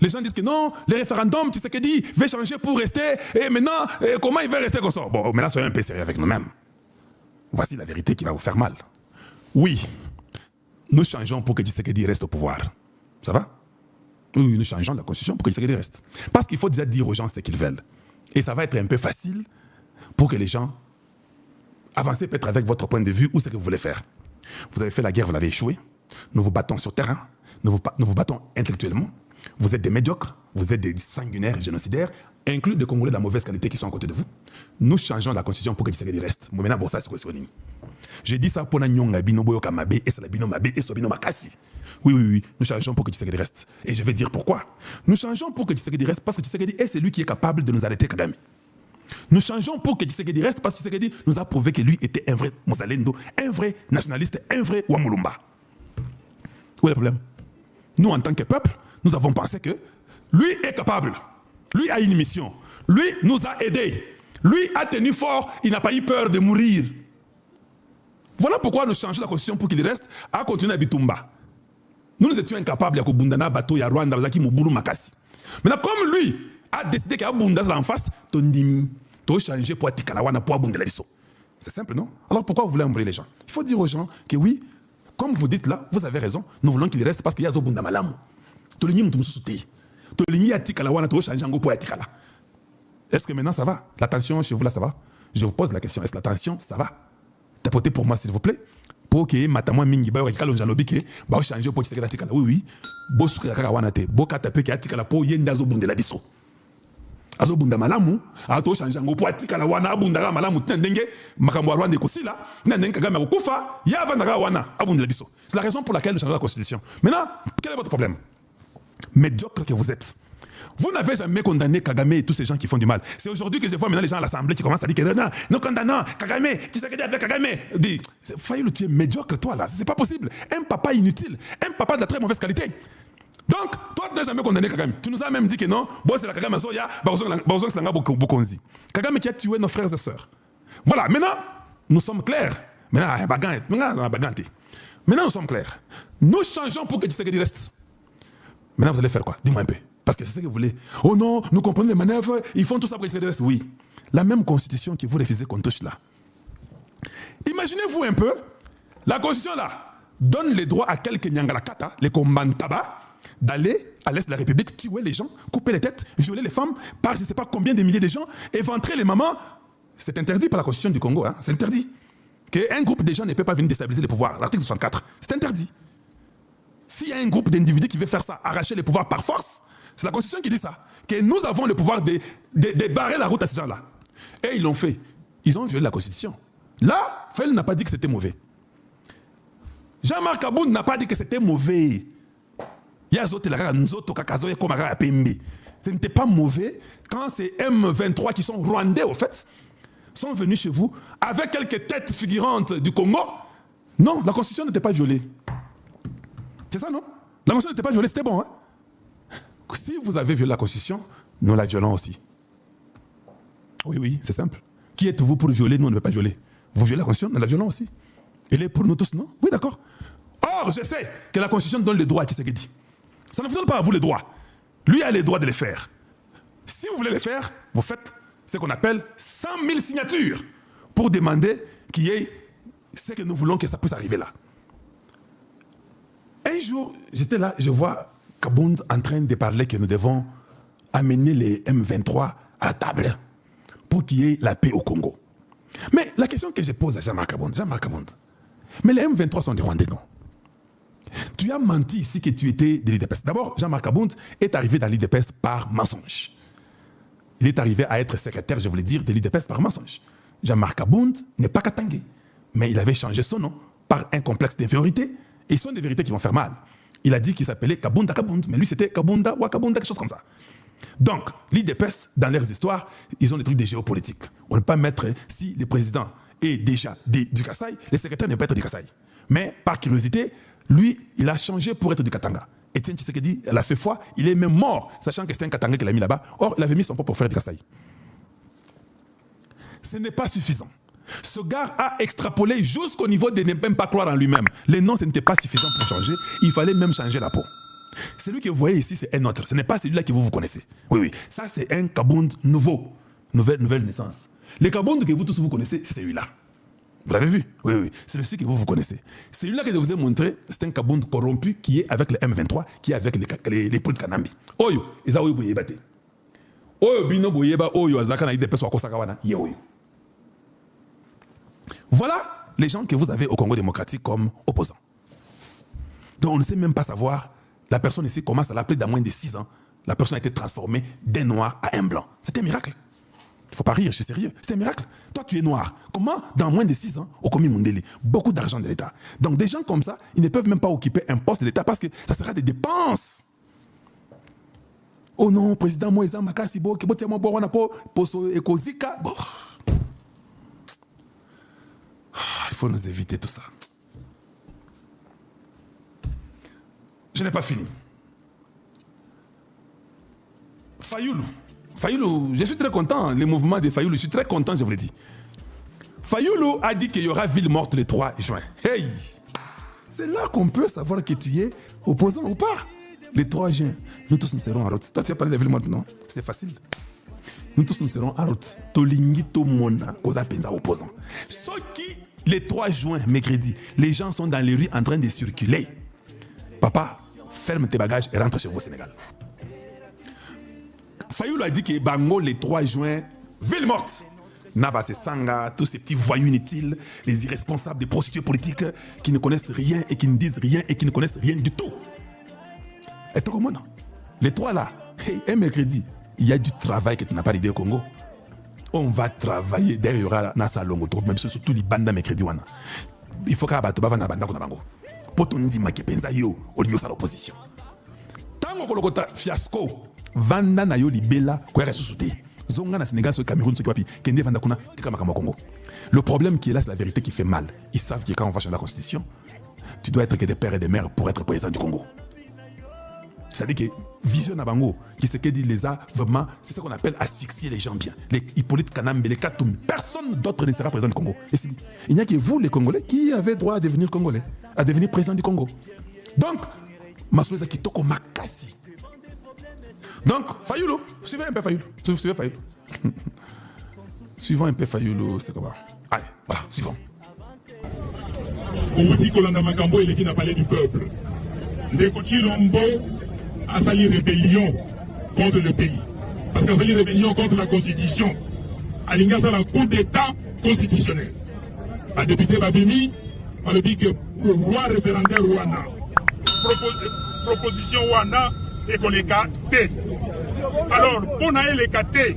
Les gens disent que non, le référendum, tu sais que dit, veut changer pour rester, et maintenant, comment il va rester comme ça? Bon, maintenant, soyons un peu sérieux avec nous-mêmes. Voici la vérité qui va vous faire mal. Oui, nous changeons pour que Tshisekedi reste au pouvoir. Ça va? Oui, nous changeons la constitution pour que Tshisekedi reste. Parce qu'il faut déjà dire aux gens ce qu'ils veulent. Et ça va être un peu facile pour que les gens avancent peut-être avec votre point de vue ou ce que vous voulez faire. Vous avez fait la guerre, vous l'avez échoué. Nous vous battons sur terrain. Nous vous battons intellectuellement. Vous êtes des médiocres, vous êtes des sanguinaires et génocidaires, inclus des Congolais de la mauvaise qualité qui sont à côté de vous. Nous changeons la constitution pour que Tshisekedi reste. Maintenant, bon, ça, c'est quoi ce que j'ai dit ça pour Nanyonga Bino Boyoka Mabe et Salabino Mabe et Sobino Makasi. Oui. Nous changeons pour que Tshisekedi reste. Et je vais dire pourquoi. Nous changeons pour que Tshisekedi reste parce que Tshisekedi est celui qui est capable de nous arrêter Kagame. Nous changeons pour que Tshisekedi reste parce que Tshisekedi nous a prouvé que lui était un vrai Mozalendo, un vrai nationaliste, un vrai Wamulumba. Où est le problème? Nous, en tant que peuple, nous avons pensé que lui est capable. Lui a une mission. Lui nous a aidés. Lui a tenu fort. Il n'a pas eu peur de mourir. Voilà pourquoi nous changeons la constitution pour qu'il reste à continuer à Bitumba. Nous étions incapables de Bundana, Bato, Rwanda, Bazaki, Muburu, Makasi. Maintenant, comme lui a décidé qu'il y a Bundas en face, Tondimi, tu changer pour Atikalawana, pour Abundelabiso. C'est simple, non? Alors pourquoi vous voulez embrouiller les gens? Il faut dire aux gens que oui, comme vous dites là, vous avez raison, nous voulons qu'il reste parce qu'il y a Zobunda Malamu. Est-ce que maintenant ça va? La tension chez vous là, ça va? Je vous pose la question, est-ce que la tension, ça va? Tapotez pour moi s'il vous plaît. Pour que Matamwa Mingi ba kalon jalobi ke ba changer pour Tshisekedi atikala. Oui. Bo suka kaka wana te. Bo kata pe ke atikala po yenda zo bundela biso. Azo bunda malamu, ato changer ngo po atikala wana abunda malamu tendenge makambo Rwanda ekosila, ndenge Kagame akufa, ya vanda wana abundela biso. C'est la raison pour laquelle nous changeons la constitution. Maintenant, quel est votre problème? Médiocre que vous êtes. Vous n'avez jamais condamné Kagame et tous ces gens qui font du mal. C'est aujourd'hui que je vois maintenant les gens à l'Assemblée qui commencent à dire que non, nous condamnons Kagame, Tshisekedi avec Kagame. Faye, tu es médiocre toi là, c'est pas possible. Un papa inutile, un papa de la très mauvaise qualité. Donc, toi tu n'as jamais condamné Kagame. Tu nous as même dit que non, bon c'est la Kagame Soya, Bokonzi. Kagame qui a tué nos frères et sœurs. Voilà, maintenant, nous sommes clairs. Maintenant, nous sommes clairs. Nous changeons pour que Tshisekedi reste. Maintenant, vous allez faire quoi? Dis-moi un peu. Parce que c'est ce que vous voulez. Oh non, nous comprenons les manœuvres, ils font tout ça pour que Tshisekedi reste. Oui. La même constitution que vous refusez qu'on touche là. Imaginez-vous un peu, la constitution là donne les droits à quelques Nyangalakata, les Kombantaba, d'aller à l'est de la République, tuer les gens, couper les têtes, violer les femmes, par je ne sais pas combien de milliers de gens, éventrer les mamans. C'est interdit par la constitution du Congo. Hein. C'est interdit. Qu'un groupe de gens ne peut pas venir déstabiliser les pouvoirs. L'article 64. C'est interdit. S'il y a un groupe d'individus qui veut faire ça, arracher les pouvoirs par force, c'est la Constitution qui dit ça. Que nous avons le pouvoir de barrer la route à ces gens-là. Et ils l'ont fait. Ils ont violé la Constitution. Là, Fel n'a pas dit que c'était mauvais. Jean-Marc Aboun n'a pas dit que c'était mauvais. Ce n'était pas mauvais quand ces M23 qui sont rwandais, au fait, sont venus chez vous avec quelques têtes figurantes du Congo. Non, la Constitution n'était pas violée. C'est ça, non? La Constitution n'était pas violée, c'était bon. Hein? Si vous avez violé la Constitution, nous la violons aussi. Oui, c'est simple. Qui êtes-vous pour violer? Nous, on ne veut pas violer. Vous violez la Constitution, nous la violons aussi. Elle est pour nous tous, non? Oui, d'accord. Or, je sais que la Constitution donne le droit à Tshisekedi. Ça ne vous donne pas à vous le droit. Lui a les droits de les faire. Si vous voulez les faire, vous faites ce qu'on appelle 100 000 signatures pour demander qu'il y ait ce que nous voulons que ça puisse arriver là. Un jour, j'étais là, je vois Kabound en train de parler que nous devons amener les M23 à la table pour qu'il y ait la paix au Congo. Mais la question que je pose à Jean-Marc Kabound, mais les M23 sont des Rwandais, non? Tu as menti ici que tu étais de l'IDPS. D'abord, Jean-Marc Kabound est arrivé dans l'IDPS par mensonge. Il est arrivé à être secrétaire, je voulais dire, de l'IDPS par mensonge. Jean-Marc Kabound n'est pas Katangé, mais il avait changé son nom par un complexe d'infériorité. Et ce sont des vérités qui vont faire mal. Il a dit qu'il s'appelait Kabunda Kabound, mais lui c'était Kabunda ou Kabunda, quelque chose comme ça. Donc, l'IDPS, dans leurs histoires, ils ont des trucs de géopolitique. On ne peut pas mettre, si le président est déjà du Kasaï, le secrétaire ne peut pas être du Kasaï. Mais par curiosité, lui, il a changé pour être du Katanga. Etienne Tshisekedi, elle a fait foi, il est même mort, sachant que c'était un Katanga qu'il a mis là-bas. Or, il avait mis son propre frère du Kasaï. Ce n'est pas suffisant. Ce gars a extrapolé jusqu'au niveau de ne même pas croire en lui-même. Les noms, ce n'était pas suffisant pour changer. Il fallait même changer la peau. Celui que vous voyez ici, c'est un autre. Ce n'est pas celui-là que vous connaissez. Oui, oui. Ça, c'est un Kabound nouveau. Nouvelle naissance. Le Kabound que vous tous vous connaissez, c'est celui-là. Vous l'avez vu? Oui, oui. C'est celui que vous connaissez. Celui-là que je vous ai montré, c'est un Kabound corrompu qui est avec le M23, qui est avec les polices Kanambi. Oyo, ils ont eu bate. Oyo, bino boyeba, oyo, azaka na ide peso akosaka wana, ye oyo. Voilà les gens que vous avez au Congo démocratique comme opposants. Donc on ne sait même pas savoir, la personne ici commence à l'appeler dans moins de 6 ans. La personne a été transformée d'un noir à un blanc. C'est un miracle. Il ne faut pas rire, je suis sérieux. C'est un miracle. Toi, tu es noir. Comment, dans moins de 6 ans, au commis Mundele, beaucoup d'argent de l'État. Donc des gens comme ça, ils ne peuvent même pas occuper un poste de l'État parce que ça sera des dépenses. Oh non, président Moïse Makasibo, qui botte moi boire po poso ekozika. Il faut nous éviter tout ça. Je n'ai pas fini. Fayoulou, je suis très content, le mouvement de Fayoulou, je suis très content, je vous l'ai dit. Fayoulou a dit qu'il y aura ville morte le 3 juin. Hey! C'est là qu'on peut savoir que tu es opposant ou pas. Le 3 juin, nous tous nous serons en route. Toi, tu as parlé de ville morte, non? C'est facile. Nous tous nous serons en route. Tolingi Tomona, Koza Penza opposant. Ce qui, le 3 juin, mercredi, les gens sont dans les rues en train de circuler. Papa, ferme tes bagages et rentre chez vous au Sénégal. Fayoulou a dit que Bango, le 3 juin, ville morte. Naba, c'est Sanga, tous ces petits voyous inutiles, les irresponsables des prostituées politiques qui ne connaissent rien et qui ne disent rien et qui ne connaissent rien du tout. Et tout comme les 3 là, hey, un mercredi, il y a du travail que tu n'as pas l'idée au Congo. On va travailler derrière Nasa Longo, même surtout les bandes mercredi. Il faut qu'il y ait des bandes Bango. Pour ton dit que pensa yo, au lieu de l'opposition. Tant que l'on a fiasco, Vanda na yo libella, quoi ressuscité. Zonga na Sénégal, sur le Cameroun, sur le Papi, Kende Vanda Kuna, Tikama Congo. Le problème qui est là, c'est la vérité qui fait mal. Ils savent que quand on va changer la constitution, tu dois être que des pères et des mères pour être président du Congo. C'est-à-dire que Vision Nabango, qui se dit les a vraiment, c'est ce qu'on appelle asphyxier les gens bien. Les Hippolyte Kanambe, les Katoum, personne d'autre ne sera président du Congo. Et il n'y a que vous, les Congolais, qui avez droit à devenir Congolais, à devenir président du Congo. Donc, Masoueza Kitoko Makasi. Donc, Fayoulou, suivez un peu Fayoulou. Suivez Fayoulou. Suivons un peu Fayoulou, c'est comment? Allez, voilà, suivons. On vous dit Kolanda Makambo, il est qui n'a parlé du peuple. Ndeko Chilombo a sali rébellion contre le pays. Parce qu'il a sali rébellion contre la constitution. Alinga ça la coup d'état constitutionnel. La députée Babimi a le dit que le roi référendaire Rwanda. Proposition Rwanda et qu'on les gâté. Alors, on a les gâtés.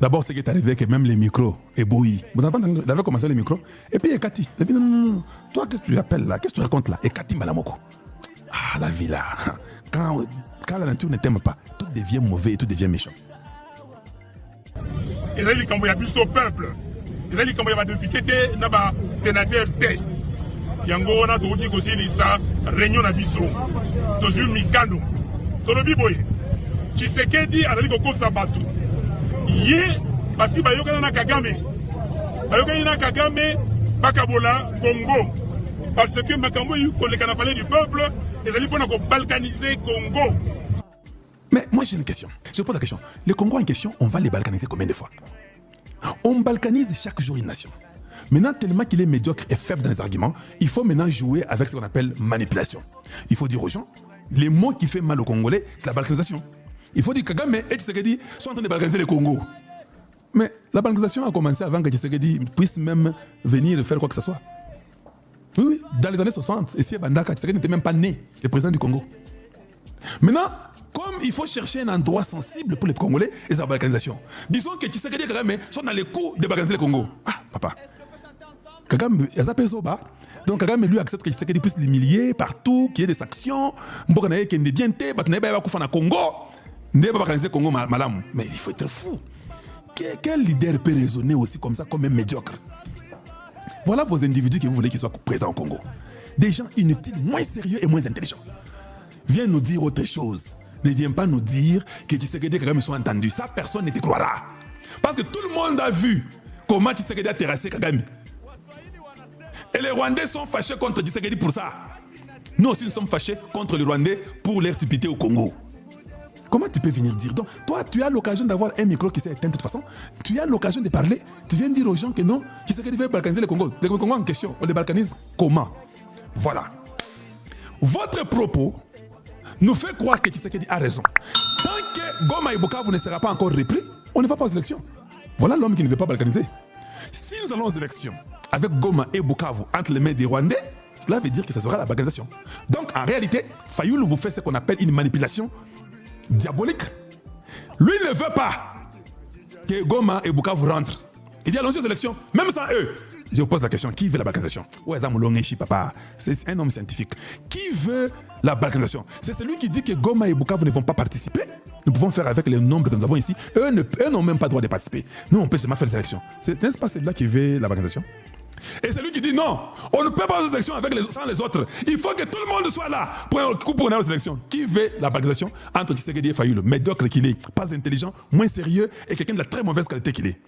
D'abord, ce qui est arrivé, que même les micros ébouillent. Vous avez commencé les micros. Et puis, Ekati. Et puis, non. Toi, qu'est-ce que tu appelles là? Qu'est-ce que tu racontes là? Ekati Malamoko. Ah, la vie là. Quand la nature ne t'aime pas, tout devient mauvais et tout devient méchant. Et là, il y a plus au peuple. Et là, il y a des députés, des sénateurs. Yango, on a tout dit que c'est réunion à Bissau. Toujours Mikano. Tolobi Boye. Tshisekedi a dit que c'est Batou. Yé, parce que Bayoka na Kagame. Bayoka na Kagame, Bakabola, Congo. Parce que Makambo, il a parlé du peuple, et il a balkaniser Congo. Mais moi j'ai une question. Je pose la question. Les Congos en question, on va les balkaniser combien de fois? On balkanise chaque jour une nation. Maintenant, tellement qu'il est médiocre et faible dans les arguments, il faut maintenant jouer avec ce qu'on appelle manipulation. Il faut dire aux gens, les mots qui font mal aux Congolais, c'est la balkanisation. Il faut dire que Kagame et Tshisekedi sont en train de balkaniser le Congo. Mais la balkanisation a commencé avant que Tshisekedi puisse même venir faire quoi que ce soit. Oui, dans les années 60, et si Bandaka Tshisekedi n'était même pas né, le président du Congo. Maintenant, comme il faut chercher un endroit sensible pour les Congolais et sa balkanisation, disons que Tshisekedi et Kagame sont dans les coups de balkaniser le Congo. Ah, papa. Kagame, il y a ça Zoba. Donc Kagame lui accepte que Tshisekedi puisse l'humilier partout, qu'il y ait des sanctions. Mboka na yeke bien té, batna ba kufa na Congo. Ndé ba balkaniser Congo malam. Mais il faut être fou. Quel leader peut raisonner aussi comme ça, comme un médiocre? Voilà vos individus que vous voulez qu'ils soient présents au Congo. Des gens inutiles, moins sérieux et moins intelligents. Viens nous dire autre chose. Ne viens pas nous dire que Tshisekedi et Kagame sont entendus. Ça, personne ne te croira. Parce que tout le monde a vu comment Tshisekedi a terrassé Kagame. Et les Rwandais sont fâchés contre Tshisekedi pour ça. Nous aussi, nous sommes fâchés contre les Rwandais pour leur stupidité au Congo. Comment tu peux venir dire? Donc, toi, tu as l'occasion d'avoir un micro qui s'est éteint de toute façon. Tu as l'occasion de parler. Tu viens dire aux gens que non, qui c'est qui veut balkaniser le Congo. Le Congo en question, on les balkanise comment? Voilà. Votre propos nous fait croire que Tshisekedi a raison. Tant que Goma et Bukavu ne sera pas encore repris, on ne va pas aux élections. Voilà l'homme qui ne veut pas balkaniser. Si nous allons aux élections avec Goma et Bukavu entre les mains des Rwandais, cela veut dire que ce sera la balkanisation. Donc en réalité, Fayoulou vous fait ce qu'on appelle une manipulation diabolique. Lui ne veut pas que Goma et Bukavu rentrent. Il dit allons aux élections, même sans eux. Je vous pose la question, qui veut la balkanisation? Ouais, papa. C'est un homme scientifique. Qui veut la balkanisation? C'est celui qui dit que Goma et Bukavu ne vont pas participer. Nous pouvons faire avec le nombre que nous avons ici. Eux n'ont même pas le droit de participer. Nous, on peut seulement faire les élections. N'est-ce pas celui-là qui veut la balkanisation? Et c'est lui qui dit non, on ne peut pas aux élections sans les autres. Il faut que tout le monde soit là pour aller aux élections. Qui veut la balkanisation entre Tshisekedi et Fayoulou? Médiocre qu'il est, pas intelligent, moins sérieux et quelqu'un de la très mauvaise qualité qu'il est.